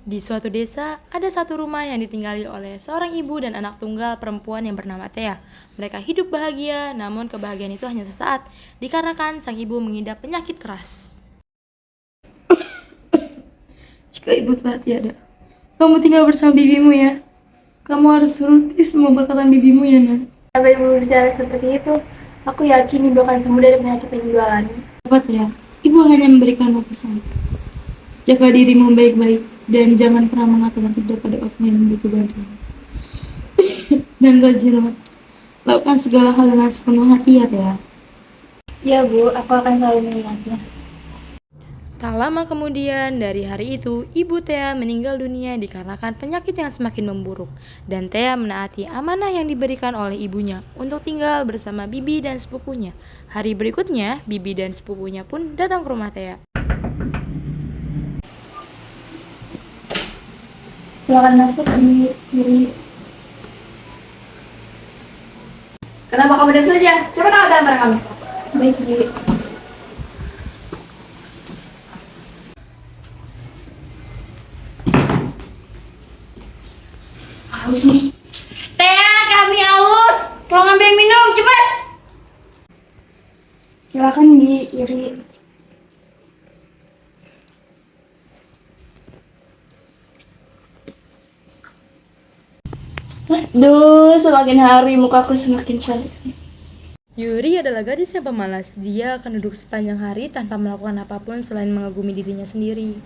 Di suatu desa, ada satu rumah yang ditinggali oleh seorang ibu dan anak tunggal perempuan yang bernama Thea. Mereka hidup bahagia, namun kebahagiaan itu hanya sesaat, dikarenakan sang ibu mengidap penyakit keras. Jika ibu telah tiada, kamu tinggal bersama bibimu ya. Kamu harus turuti semua perkataan bibimu ya, Nak. Apa ibu bicara seperti itu? Aku yakin ibu akan sembuh dari penyakit yang ibu alami. Dapat ya, ibu hanya memberikanmu pesan. Jaga dirimu baik-baik dan jangan pernah mengatakan tidak pada orang yang membutuh bantuan. Dan rajinlah, lakukan segala hal dengan sepenuh hati ya. Ya bu, aku akan selalu mengingatnya. Tak lama kemudian, dari hari itu, Ibu Thea meninggal dunia dikarenakan penyakit yang semakin memburuk. Dan Thea menaati amanah yang diberikan oleh ibunya untuk tinggal bersama bibi dan sepupunya. Hari berikutnya, bibi dan sepupunya pun datang ke rumah Thea. Silakan masuk di kiri. Kenapa kamu diam saja? Cepat angkat barang-barang kami. Baik bu. Haus nih. Tea, kami haus. Tolong ambil minum, cepat. Silakan di kiri. Duh, semakin hari mukaku semakin cantik. Yuri adalah gadis yang pemalas. Dia akan duduk sepanjang hari tanpa melakukan apapun selain mengagumi dirinya sendiri.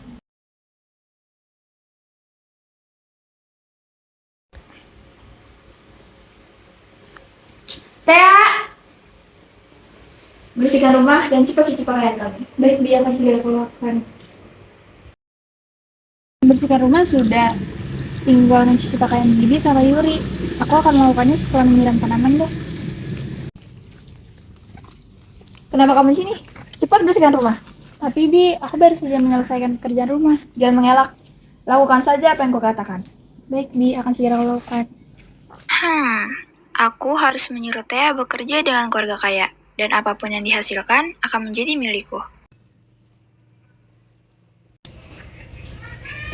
Tea, bersihkan rumah dan cepat cuci pakaian kami. Baik bi, akan segera kulakukan. Membersihkan rumah sudah. Tinggal mencuci pakaian bibi sama Yuri. Aku akan melakukannya setelah menyiram tanaman deh. Kenapa kamu di sini? Cepat bersihkan rumah. Tapi bi, aku baru saja menyelesaikan pekerjaan rumah. Jangan mengelak. Lakukan saja apa yang kukatakan. Baik bi, akan segera kulakukan. Aku harus menyuruh Thea bekerja dengan keluarga kaya, dan apapun yang dihasilkan akan menjadi milikku.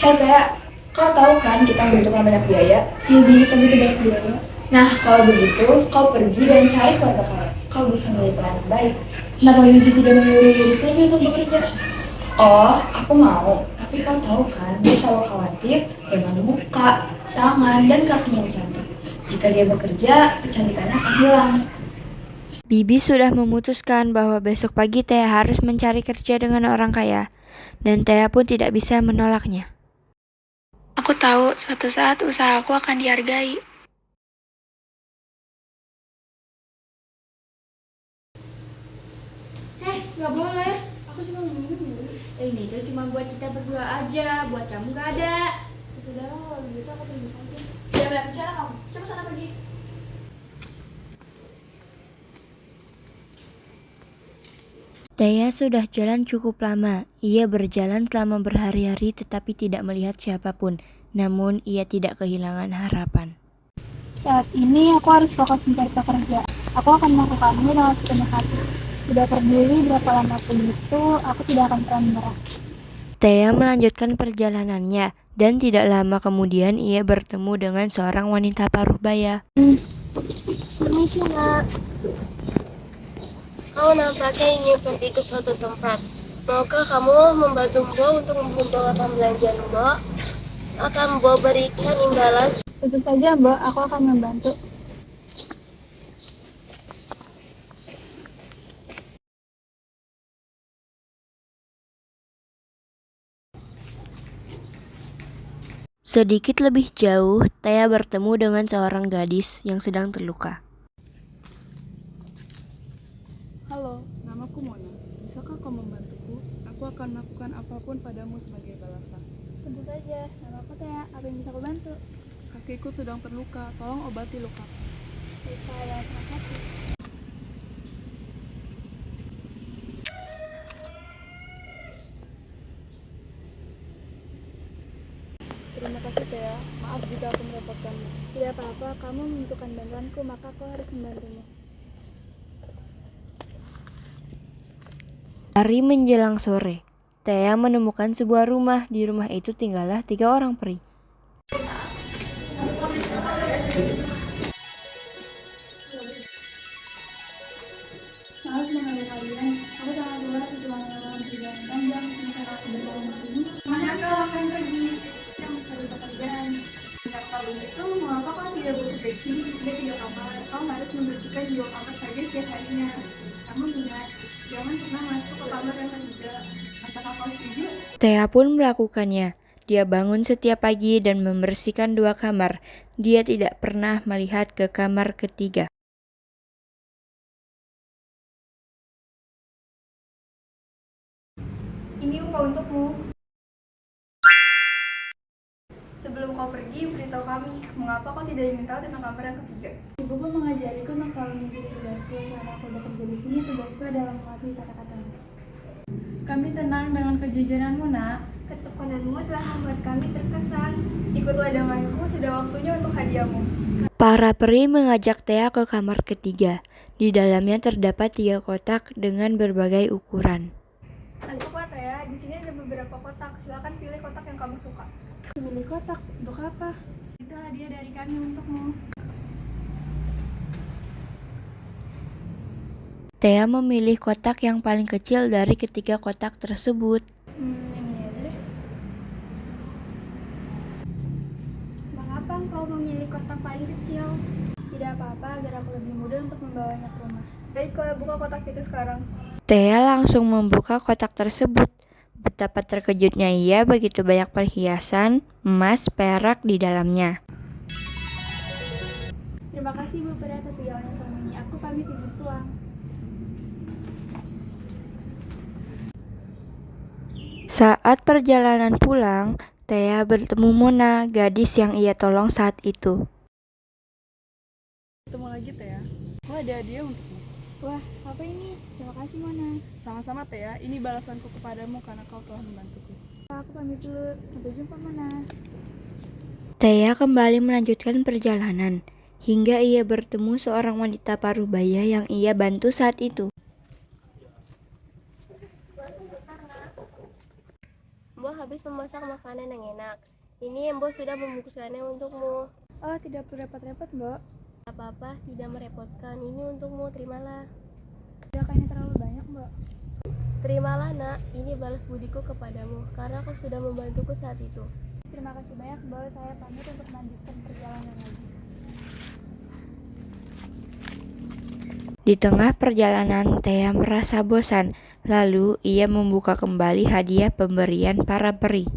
Hei Tea, kau tahu kan kita membutuhkan banyak biaya? Iya bi, tapi itu banyak biaya. Nah, kalau begitu, kau pergi dan cari keluarga kaya. Kau bisa menjadi peran baik. Kenapa bibi tidak menyuruh Yuri saja untuk bekerja? Oh, aku mau. Tapi kau tahu kan, dia selalu khawatir dengan muka, tangan, dan kaki yang cantik. Jika dia bekerja, kecantikannya akan hilang. Bibi sudah memutuskan bahwa besok pagi Thea harus mencari kerja dengan orang kaya, dan Thea pun tidak bisa menolaknya. Aku tahu suatu saat usahaku akan dihargai. Nggak boleh. Aku cuma minum dulu. Ini tuh cuma buat kita berdua aja. Buat kamu nggak ada. Ya sudah, kalau begitu aku pergi saja. Jangan banyak bicara kamu. Cepat sana pergi. Thea sudah jalan cukup lama. Ia berjalan selama berhari-hari tetapi tidak melihat siapapun. Namun ia tidak kehilangan harapan. Saat ini aku harus fokus mencari pekerjaan. Aku akan melakukannya dengan sepenuh hati. Tidak peduli berapa lama pun itu, aku tidak akan pernah menyerah. Thea melanjutkan perjalanannya dan tidak lama kemudian ia bertemu dengan seorang wanita paruh baya. Permisi nak, kau nampaknya ingin pergi ke suatu tempat. Maukah kamu membantu Mbok untuk membawakan belanjaan Mbok? Akan Mbok berikan imbalan. Tentu saja Mbak, aku akan membantu. Sedikit lebih jauh, Thea bertemu dengan seorang gadis yang sedang terluka. Halo, namaku Mona. Bisakah kau membantuku? Aku akan melakukan apapun padamu sebagai balasan. Tentu saja, nama aku Thea. Apa yang bisa aku bantu? Kakiku sedang terluka, tolong obati lukaku. Luka yang senang hati. Terima kasih Thea, maaf jika aku merepotkanmu. Tidak apa-apa, kamu membutuhkan bantuanku, maka aku harus membantumu. Hari menjelang sore, Thea menemukan sebuah rumah. Di rumah itu tinggallah 3 orang peri. Maaf mengganggu kalian. Aku sangat lelah setelah melakukan perjalanan panjang. Misalkan aku berjalan di sini. Mana kau akan pergi? Kita mencari pekerjaan. Jika kalau begitu, mengapa kau tidak bekerja di sini? Tidak 3 kamar. Kau harus membersihkan 2 kamar saja setiap harinya. Kamu ingat, jangan pernah masuk ke kamar yang ketiga. Apakah kau setuju? Thea pun melakukannya. Dia bangun setiap pagi dan membersihkan 2 kamar. Dia tidak pernah melihat ke kamar ketiga. Ini upah untukmu. Sebelum kau pergi, beritahu kami mengapa kau tidak ingin tahu tentang kamar yang ketiga. Ibuku mengajariku untuk selalu mengikuti tugasku. Selama aku bekerja di sini, tugasku adalah mematuhi kata-kata. Kami senang dengan kejujuranmu, Nak. Ketekunanmu telah membuat kami terkesan. Ikutlah denganku, sudah waktunya untuk hadiahmu. Para peri mengajak Thea ke kamar ketiga. Di dalamnya terdapat 3 kotak dengan berbagai ukuran. Masuklah Thea, di sini ada beberapa kotak. Silakan pilih kotak yang kamu suka. Memilih kotak untuk apa? Itu hadiah dari kami untukmu. Thea memilih kotak yang paling kecil dari ketiga kotak tersebut. Yang ini aja deh. Mengapa engkau memilih kotak paling kecil? Tidak apa-apa, agar aku lebih mudah untuk membawanya ke rumah. Baiklah, buka kotak itu sekarang. Thea langsung membuka kotak tersebut. Betapa terkejutnya ia, begitu banyak perhiasan, emas, perak di dalamnya. Terima kasih Bu Peri atas segalanya selama ini. Aku pamit izin pulang. Saat perjalanan pulang, Thea bertemu Mona, gadis yang ia tolong saat itu. Ketemu lagi Thea. Aku ada hadiah untukmu. Wah, apa ini? Terima kasih Mona. Sama-sama Thea, ini balasanku kepadamu karena kau telah membantuku. Aku pamit dulu. Sampai jumpa Mona. Thea kembali melanjutkan perjalanan, hingga ia bertemu seorang wanita parubaya yang ia bantu saat itu. Mbok habis memasak makanan yang enak. Ini Mbok sudah membungkuskannya untukmu. Oh, tidak perlu repot-repot, Mbak. Apa-apa, tidak merepotkan. Ini untukmu, terimalah. Tidakkah ini terlalu banyak, Mbak? Terimalah nak, ini balas budiku kepadamu karena kau sudah membantuku saat itu. Terima kasih banyak, Mbak. Saya pamit untuk melanjutkan perjalanan lagi. Di tengah perjalanan, Thea merasa bosan. Lalu, ia membuka kembali hadiah pemberian para peri.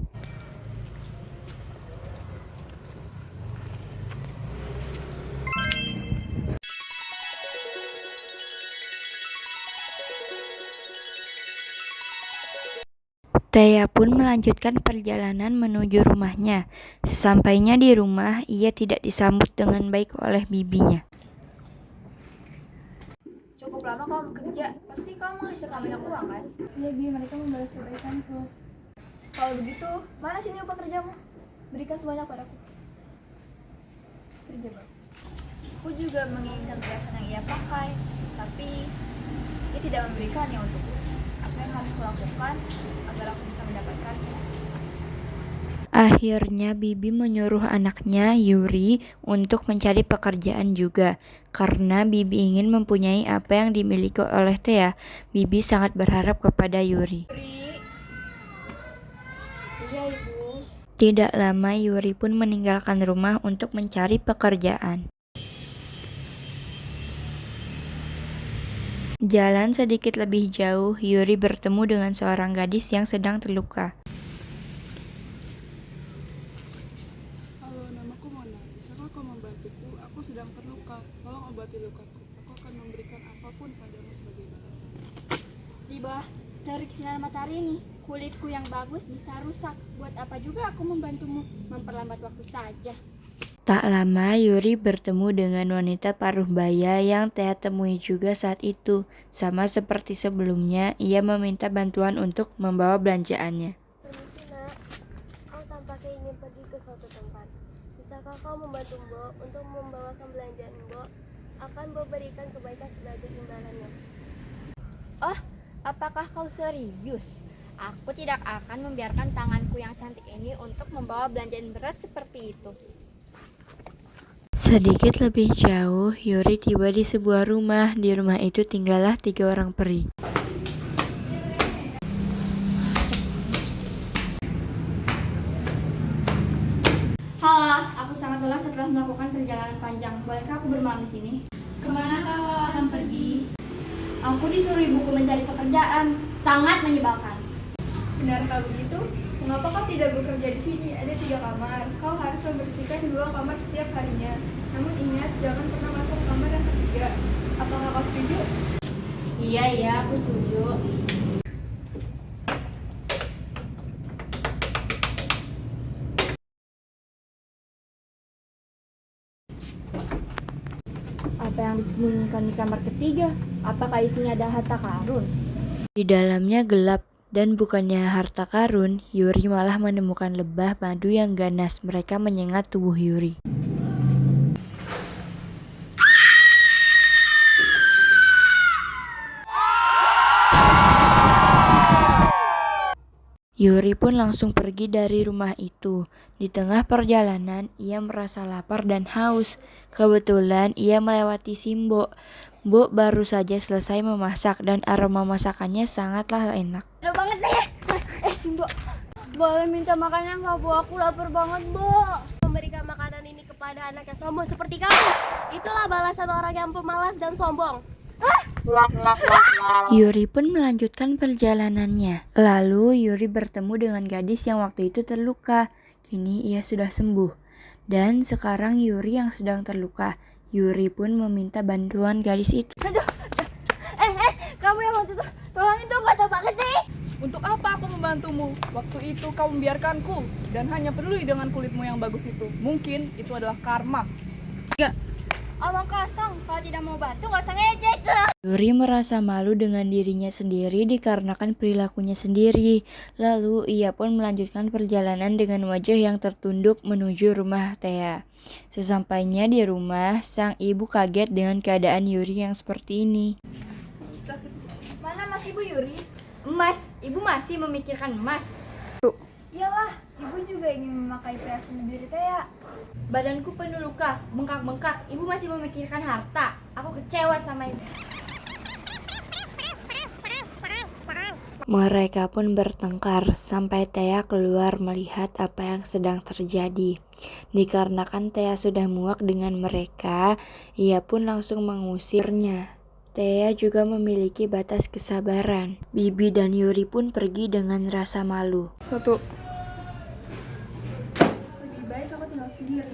Thea pun melanjutkan perjalanan menuju rumahnya. Sesampainya di rumah, ia tidak disambut dengan baik oleh bibinya. Cukup lama kau bekerja, pasti kau menghasilkan banyak uang kan? Iya, Bi. Mereka membalas kebaikanku. Kalau begitu, mana sini upah kerjamu? Berikan sebanyak padaku. Kerja bagus. Aku juga menginginkan perhiasan yang ia pakai, tapi ia tidak memberikannya untukku. Apa yang harus kulakukan agar aku bisa mendapatkannya? Akhirnya Bibi menyuruh anaknya Yuri untuk mencari pekerjaan juga. Karena Bibi ingin mempunyai apa yang dimiliki oleh Thea, Bibi sangat berharap kepada Yuri. Iya ibu. Tidak lama Yuri pun meninggalkan rumah untuk mencari pekerjaan. Jalan sedikit lebih jauh, Yuri bertemu dengan seorang gadis yang sedang terluka. Halo, namaku Mona. Bisakah kau membantuku? Aku sedang terluka. Tolong obati lukaku. Aku akan memberikan apapun padamu sebagai balasan. Di bawah terik sinar matahari ini, kulitku yang bagus bisa rusak. Buat apa juga aku membantumu? Memperlambat waktu saja. Tak lama Yuri bertemu dengan wanita parubaya yang Thea temui juga saat itu. Sama seperti sebelumnya, ia meminta bantuan untuk membawa belanjaannya. Permisi nak, kau tampaknya ingin pergi ke suatu tempat. Bisakah kau membantu Mbok untuk membawakan belanjaan Mbok? Akan Mbok berikan kebaikan sebagai imbalannya. Oh, apakah kau serius? Aku tidak akan membiarkan tanganku yang cantik ini untuk membawa belanjaan berat seperti itu. Sedikit lebih jauh, Yuri tiba di sebuah rumah. Di rumah itu tinggallah 3 orang peri. Halo, aku sangat lelah setelah melakukan perjalanan panjang. Bolehkah aku bermalam di sini? Kemana kau akan pergi? Aku disuruh ibuku mencari pekerjaan. Sangat menyebalkan. Benarkah begitu? Mengapa kau tidak bekerja di sini? Ada 3 kamar. Kau harus membersihkan 2 kamar setiap harinya. Namun ingat, jangan pernah masuk kamar yang ketiga. Apakah kau setuju? Iya, aku setuju. Apa yang disembunyikan di kamar ketiga? Apakah isinya ada harta karun? Di dalamnya gelap, dan bukannya harta karun, Yuri malah menemukan lebah madu yang ganas. Mereka menyengat tubuh Yuri. Yuri pun langsung pergi dari rumah itu. Di tengah perjalanan, ia merasa lapar dan haus. Kebetulan ia melewati Simbo. Bo baru saja selesai memasak dan aroma masakannya sangatlah enak. Enak banget deh. Simbo, boleh minta makanan nggak, Bu? Aku lapar banget, Bu. Memberikan makanan ini kepada anak yang sombong seperti kamu. Itulah balasan orang yang pemalas dan sombong. Yuri pun melanjutkan perjalanannya. Lalu Yuri bertemu dengan gadis yang waktu itu terluka. Kini ia sudah sembuh. Dan sekarang Yuri yang sedang terluka. Yuri pun meminta bantuan gadis itu. Kamu yang waktu itu tolongin dong, gak ada banget deh. Untuk apa aku membantumu? Waktu itu kau membiarkanku dan hanya peduli dengan kulitmu yang bagus itu. Mungkin itu adalah karma. Omong kosong, kalau tidak mau bantu gak usah ngejek. Yuri merasa malu dengan dirinya sendiri dikarenakan perilakunya sendiri. Lalu ia pun melanjutkan perjalanan dengan wajah yang tertunduk menuju rumah Thea. Sesampainya di rumah, sang ibu kaget dengan keadaan Yuri yang seperti ini. Mana Mas Ibu Yuri? Emas, Ibu masih memikirkan emas. Iyalah, ibu juga ingin memakai perhiasan diri Thea. Badanku penuh luka, bengkak-bengkak. Ibu masih memikirkan harta. Aku kecewa sama ibu. Mereka pun bertengkar sampai Thea keluar melihat apa yang sedang terjadi. Dikarenakan Thea sudah muak dengan mereka, ia pun langsung mengusirnya. Thea juga memiliki batas kesabaran. Bibi dan Yuri pun pergi dengan rasa malu. Satu. Lebih baik aku tinggal sendiri.